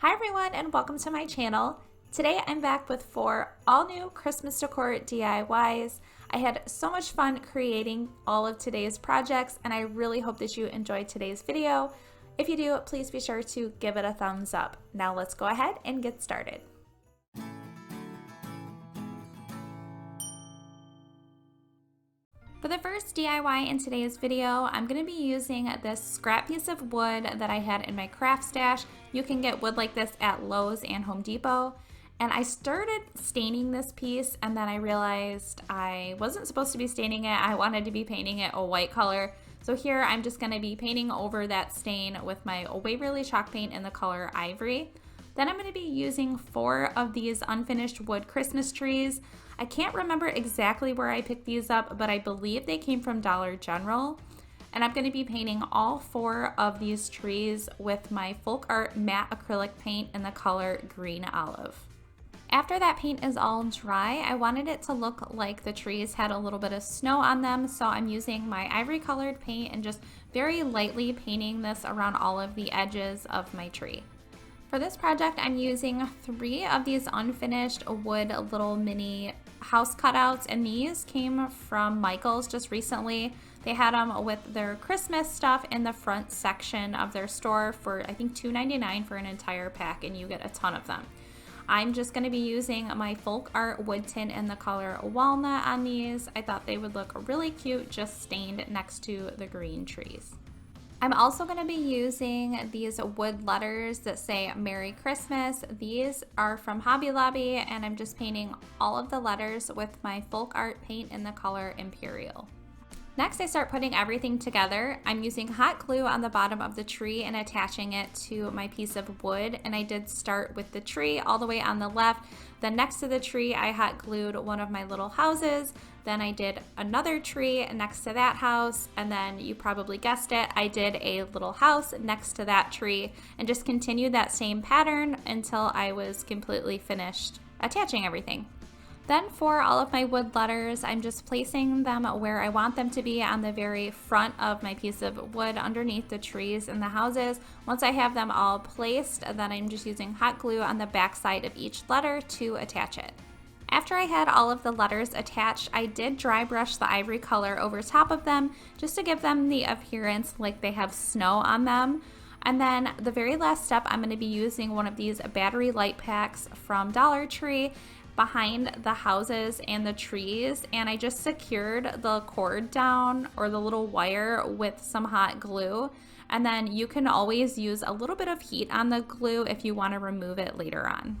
Hi everyone and welcome to my channel. Today I'm back with 4 all new Christmas decor DIYs. I had so much fun creating all of today's projects and I really hope that you enjoyed today's video. If you do, please be sure to give it a thumbs up. Now let's go ahead and get started. For the first DIY in today's video, I'm going to be using this scrap piece of wood that I had in my craft stash. You can get wood like this at Lowe's and Home Depot. And I started staining this piece and then I realized I wasn't supposed to be staining it. I wanted to be painting it a white color. So here I'm just going to be painting over that stain with my Waverly chalk paint in the color Ivory. Then I'm going to be using 4 of these unfinished wood Christmas trees. I can't remember exactly where I picked these up, but I believe they came from Dollar General. And I'm going to be painting all 4 of these trees with my Folk Art matte acrylic paint in the color Green Olive. After that paint is all dry, I wanted it to look like the trees had a little bit of snow on them, so I'm using my ivory colored paint and just very lightly painting this around all of the edges of my tree. For this project, I'm using 3 of these unfinished wood little mini house cutouts, and these came from Michael's just recently. They had them with their Christmas stuff in the front section of their store for I think $2.99 for an entire pack, and you get a ton of them. I'm just going to be using my Folk Art wood tint in the color Walnut on these. I thought they would look really cute just stained next to the green trees. I'm also going to be using these wood letters that say Merry Christmas. These are from Hobby Lobby and I'm just painting all of the letters with my Folk Art paint in the color Imperial. Next, I start putting everything together. I'm using hot glue on the bottom of the tree and attaching it to my piece of wood. And I did start with the tree all the way on the left. Then next to the tree, I hot glued one of my little houses. Then I did another tree next to that house. And then you probably guessed it, I did a little house next to that tree and just continued that same pattern until I was completely finished attaching everything. Then for all of my wood letters, I'm just placing them where I want them to be on the very front of my piece of wood underneath the trees and the houses. Once I have them all placed, then I'm just using hot glue on the back side of each letter to attach it. After I had all of the letters attached, I did dry brush the ivory color over top of them just to give them the appearance like they have snow on them. And then the very last step, I'm going to be using one of these battery light packs from Dollar Tree behind the houses and the trees, and I just secured the cord down or the little wire with some hot glue. And then you can always use a little bit of heat on the glue if you want to remove it later on.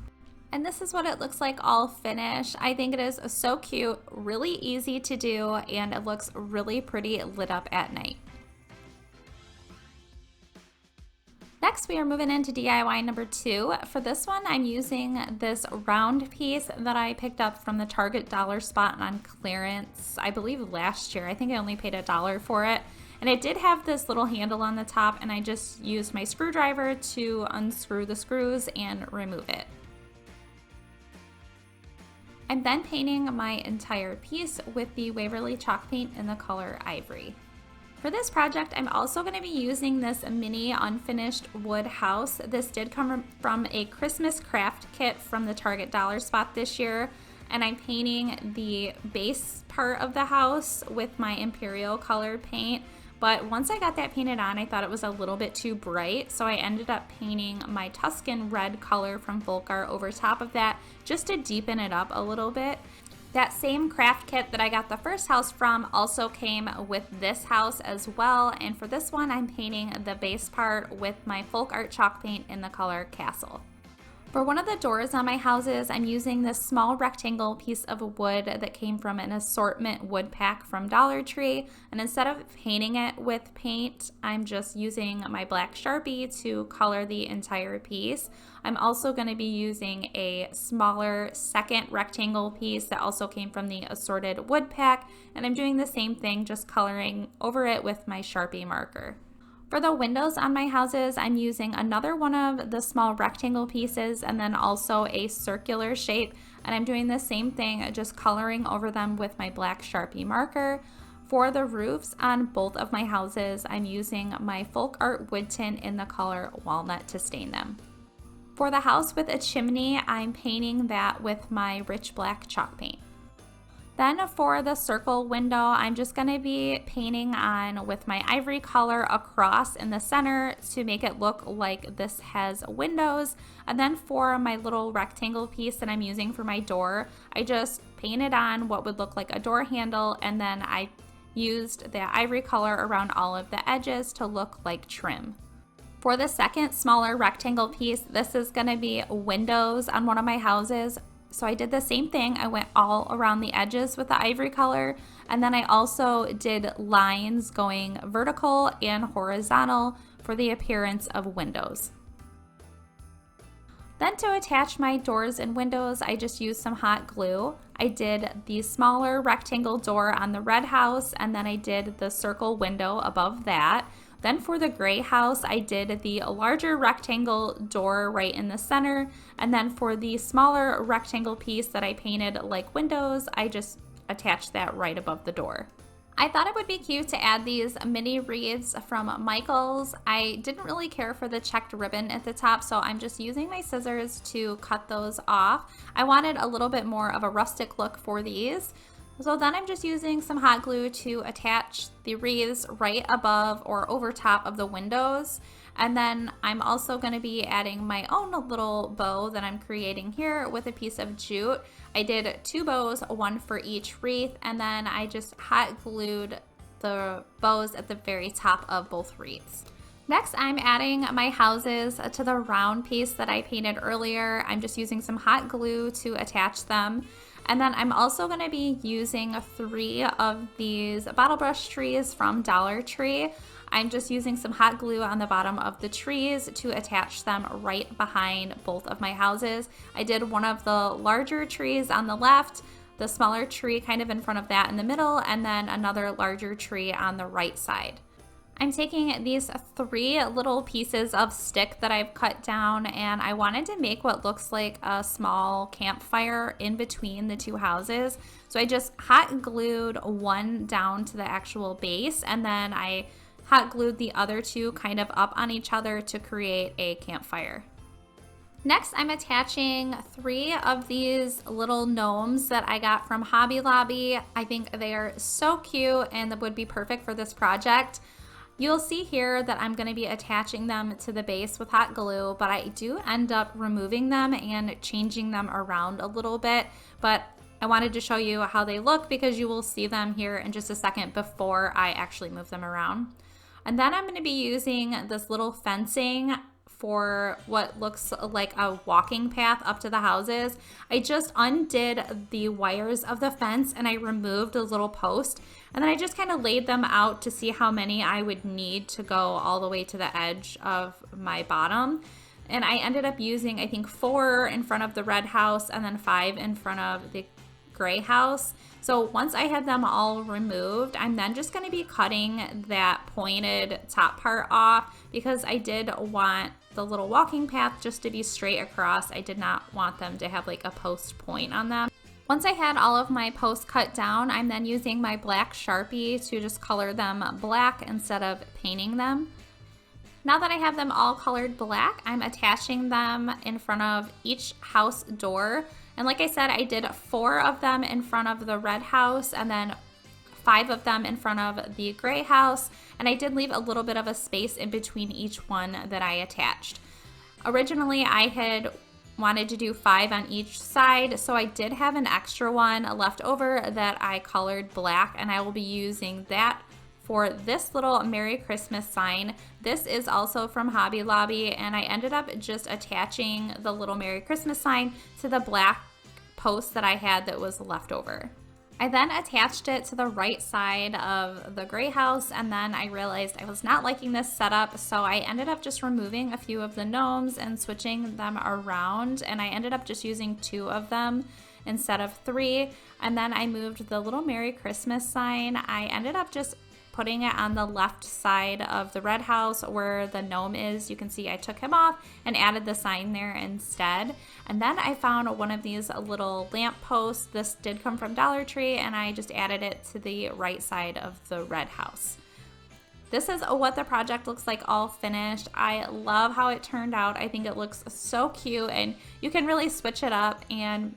And this is what it looks like all finished. I think it is so cute, really easy to do, and it looks really pretty lit up at night. Next, we are moving into DIY number 2. For this one, I'm using this round piece that I picked up from the Target dollar spot on clearance, I believe last year. I think I only paid $1 for it. And it did have this little handle on the top, and I just used my screwdriver to unscrew the screws and remove it. I'm then painting my entire piece with the Waverly chalk paint in the color Ivory. For this project, I'm also going to be using this mini unfinished wood house. This did come from a Christmas craft kit from the Target dollar spot this year, and I'm painting the base part of the house with my Imperial colored paint. But once I got that painted on, I thought it was a little bit too bright, so I ended up painting my Tuscan red color from Folk Art over top of that just to deepen it up a little bit. That same craft kit that I got the first house from also came with this house as well, and for this one I'm painting the base part with my Folk Art chalk paint in the color Castle. For one of the doors on my houses, I'm using this small rectangle piece of wood that came from an assortment wood pack from Dollar Tree, and instead of painting it with paint, I'm just using my black Sharpie to color the entire piece. I'm also going to be using a smaller second rectangle piece that also came from the assorted wood pack, and I'm doing the same thing, just coloring over it with my Sharpie marker. For the windows on my houses, I'm using another one of the small rectangle pieces and then also a circular shape, and I'm doing the same thing, just coloring over them with my black Sharpie marker. For the roofs on both of my houses, I'm using my Folk Art wood tint in the color Walnut to stain them. For the house with a chimney, I'm painting that with my rich black chalk paint. Then for the circle window, I'm just going to be painting on with my ivory color across in the center to make it look like this has windows. And then for my little rectangle piece that I'm using for my door, I just painted on what would look like a door handle, and then I used the ivory color around all of the edges to look like trim. For the second smaller rectangle piece, this is going to be windows on one of my houses. So I did the same thing. I went all around the edges with the ivory color, and then I also did lines going vertical and horizontal for the appearance of windows. Then to attach my doors and windows, I just used some hot glue. I did the smaller rectangle door on the red house, and then I did the circle window above that. Then for the gray house, I did the larger rectangle door right in the center. And then for the smaller rectangle piece that I painted like windows, I just attached that right above the door. I thought it would be cute to add these mini wreaths from Michaels. I didn't really care for the checked ribbon at the top, so I'm just using my scissors to cut those off. I wanted a little bit more of a rustic look for these. So then I'm just using some hot glue to attach the wreaths right above or over top of the windows. And then I'm also going to be adding my own little bow that I'm creating here with a piece of jute. I did 2 bows, one for each wreath, and then I just hot glued the bows at the very top of both wreaths. Next, I'm adding my houses to the round piece that I painted earlier. I'm just using some hot glue to attach them. And then I'm also going to be using 3 of these bottle brush trees from Dollar Tree. I'm just using some hot glue on the bottom of the trees to attach them right behind both of my houses. I did one of the larger trees on the left, the smaller tree kind of in front of that in the middle, and then another larger tree on the right side. I'm taking these 3 little pieces of stick that I've cut down, and I wanted to make what looks like a small campfire in between the 2 houses. So I just hot glued one down to the actual base, and then I hot glued the other 2 kind of up on each other to create a campfire. Next, I'm attaching 3 of these little gnomes that I got from Hobby Lobby. I think they are so cute and would be perfect for this project. You'll see here that I'm going to be attaching them to the base with hot glue, but I do end up removing them and changing them around a little bit. But I wanted to show you how they look because you will see them here in just a second before I actually move them around. And then I'm going to be using this little fencing for what looks like a walking path up to the houses. I just undid the wires of the fence and I removed a little post, and then I just kind of laid them out to see how many I would need to go all the way to the edge of my bottom. And I ended up using, I think, 4 in front of the red house and then 5 in front of the gray house. So once I had them all removed, I'm then just going to be cutting that pointed top part off because I did want the little walking path just to be straight across. I did not want them to have like a post point on them. Once I had all of my posts cut down, I'm then using my black Sharpie to just color them black instead of painting them. Now that I have them all colored black, I'm attaching them in front of each house door. And like I said, I did 4 of them in front of the red house and then 5 of them in front of the gray house. And I did leave a little bit of a space in between each one that I attached. Originally, I had wanted to do 5 on each side, so I did have an extra one left over that I colored black, and I will be using that for this little Merry Christmas sign. This is also from Hobby Lobby, and I ended up just attaching the little Merry Christmas sign to the black post that I had that was left over. I then attached it to the right side of the gray house, and then I realized I was not liking this setup, so I ended up just removing a few of the gnomes and switching them around, and I ended up just using 2 of them instead of 3. And then I moved the little Merry Christmas sign. I ended up just putting it on the left side of the red house where the gnome is. You can see I took him off and added the sign there instead. And then I found one of these little lamp posts. This did come from Dollar Tree, and I just added it to the right side of the red house. This is what the project looks like all finished. I love how it turned out. I think it looks so cute, and you can really switch it up and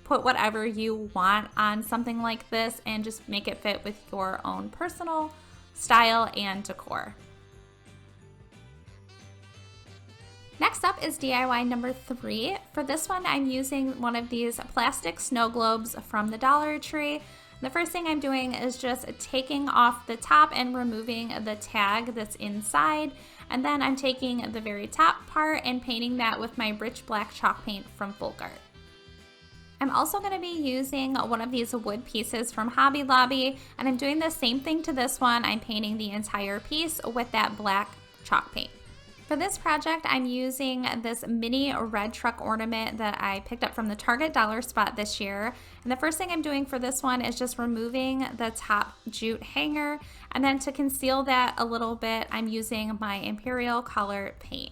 put whatever you want on something like this and just make it fit with your own personal style and decor. Next up is DIY number 3. For this one, I'm using one of these plastic snow globes from the Dollar Tree. The first thing I'm doing is just taking off the top and removing the tag that's inside. And then I'm taking the very top part and painting that with my rich black chalk paint from Folk Art. I'm also going to be using one of these wood pieces from Hobby Lobby, and I'm doing the same thing to this one. I'm painting the entire piece with that black chalk paint. For this project, I'm using this mini red truck ornament that I picked up from the Target dollar spot this year. And the first thing I'm doing for this one is just removing the top jute hanger. And then to conceal that a little bit, I'm using my Imperial color paint.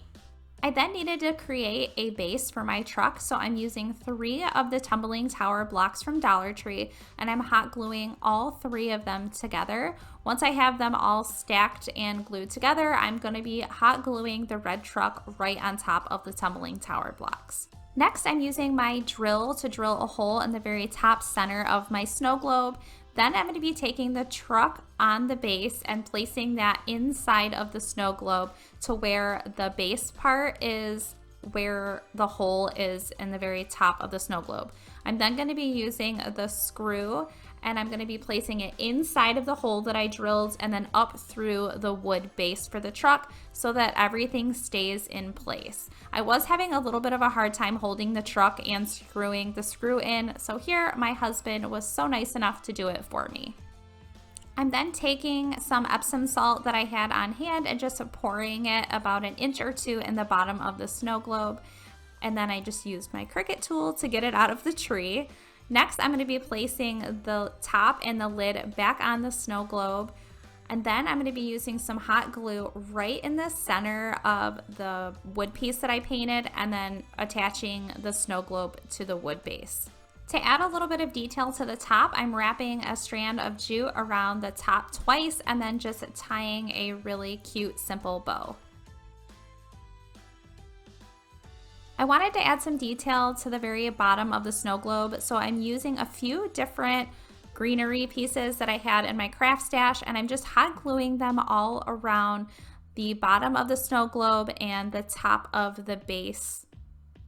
I then needed to create a base for my truck, so I'm using 3 of the tumbling tower blocks from Dollar Tree, and I'm hot gluing all 3 of them together. Once I have them all stacked and glued together, I'm going to be hot gluing the red truck right on top of the tumbling tower blocks. Next, I'm using my drill to drill a hole in the very top center of my snow globe. Then I'm going to be taking the truck on the base and placing that inside of the snow globe to where the base part is where the hole is in the very top of the snow globe. I'm then going to be using the screw, and I'm going to be placing it inside of the hole that I drilled and then up through the wood base for the truck so that everything stays in place. I was having a little bit of a hard time holding the truck and screwing the screw in, so here my husband was so nice enough to do it for me. I'm then taking some Epsom salt that I had on hand and just pouring it about an inch or 2 in the bottom of the snow globe. And then I just used my Cricut tool to get it out of the tree. Next, I'm going to be placing the top and the lid back on the snow globe. And then I'm going to be using some hot glue right in the center of the wood piece that I painted, and then attaching the snow globe to the wood base. To add a little bit of detail to the top, I'm wrapping a strand of jute around the top twice and then just tying a really cute, simple bow. I wanted to add some detail to the very bottom of the snow globe, so I'm using a few different greenery pieces that I had in my craft stash, and I'm just hot gluing them all around the bottom of the snow globe and the top of the base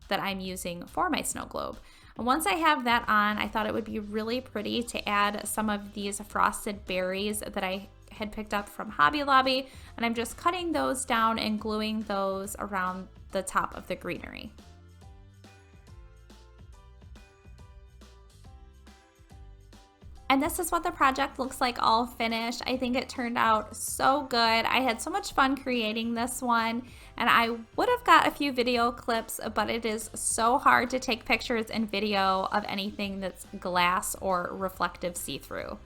that I'm using for my snow globe. And once I have that on, I thought it would be really pretty to add some of these frosted berries that I had picked up from Hobby Lobby, and I'm just cutting those down and gluing those around the top of the greenery. And this is what the project looks like all finished. I think it turned out so good. I had so much fun creating this one, and I would have got a few video clips, but it is so hard to take pictures and video of anything that's glass or reflective see-through.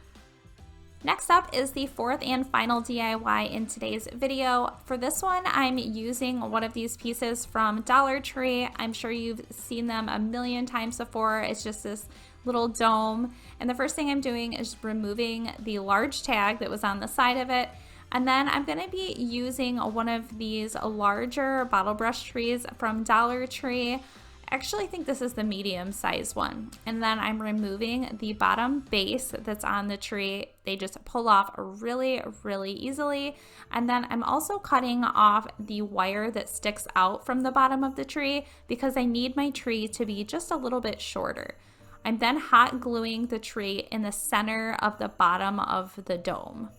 Next up is the 4th and final DIY in today's video. For this one, I'm using one of these pieces from Dollar Tree. I'm sure you've seen them a million times before. It's just this little dome. And the first thing I'm doing is removing the large tag that was on the side of it. And then I'm going to be using one of these larger bottle brush trees from Dollar Tree. I actually think this is the medium size one. And then I'm removing the bottom base that's on the tree. They just pull off really, really easily. And then I'm also cutting off the wire that sticks out from the bottom of the tree because I need my tree to be just a little bit shorter. I'm then hot gluing the tree in the center of the bottom of the dome.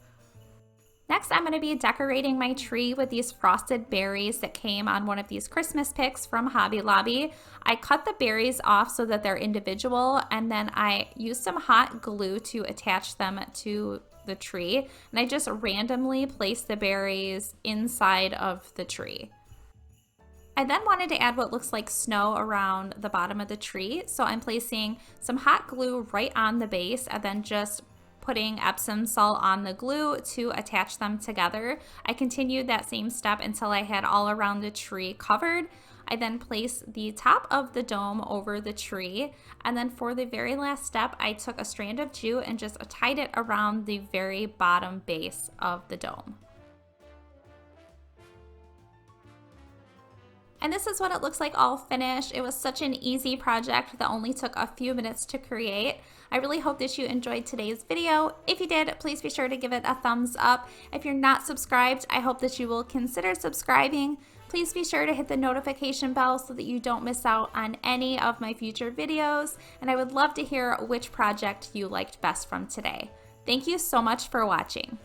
Next, I'm going to be decorating my tree with these frosted berries that came on one of these Christmas picks from Hobby Lobby. I cut the berries off so that they're individual, and then I used some hot glue to attach them to the tree, and I just randomly placed the berries inside of the tree. I then wanted to add what looks like snow around the bottom of the tree, so I'm placing some hot glue right on the base and then just putting Epsom salt on the glue to attach them together. I continued that same step until I had all around the tree covered. I then placed the top of the dome over the tree, and then for the very last step, I took a strand of jute and just tied it around the very bottom base of the dome. And this is what it looks like all finished. It was such an easy project that only took a few minutes to create. I really hope that you enjoyed today's video. If you did, please be sure to give it a thumbs up. If you're not subscribed, I hope that you will consider subscribing. Please be sure to hit the notification bell so that you don't miss out on any of my future videos. And I would love to hear which project you liked best from today. Thank you so much for watching.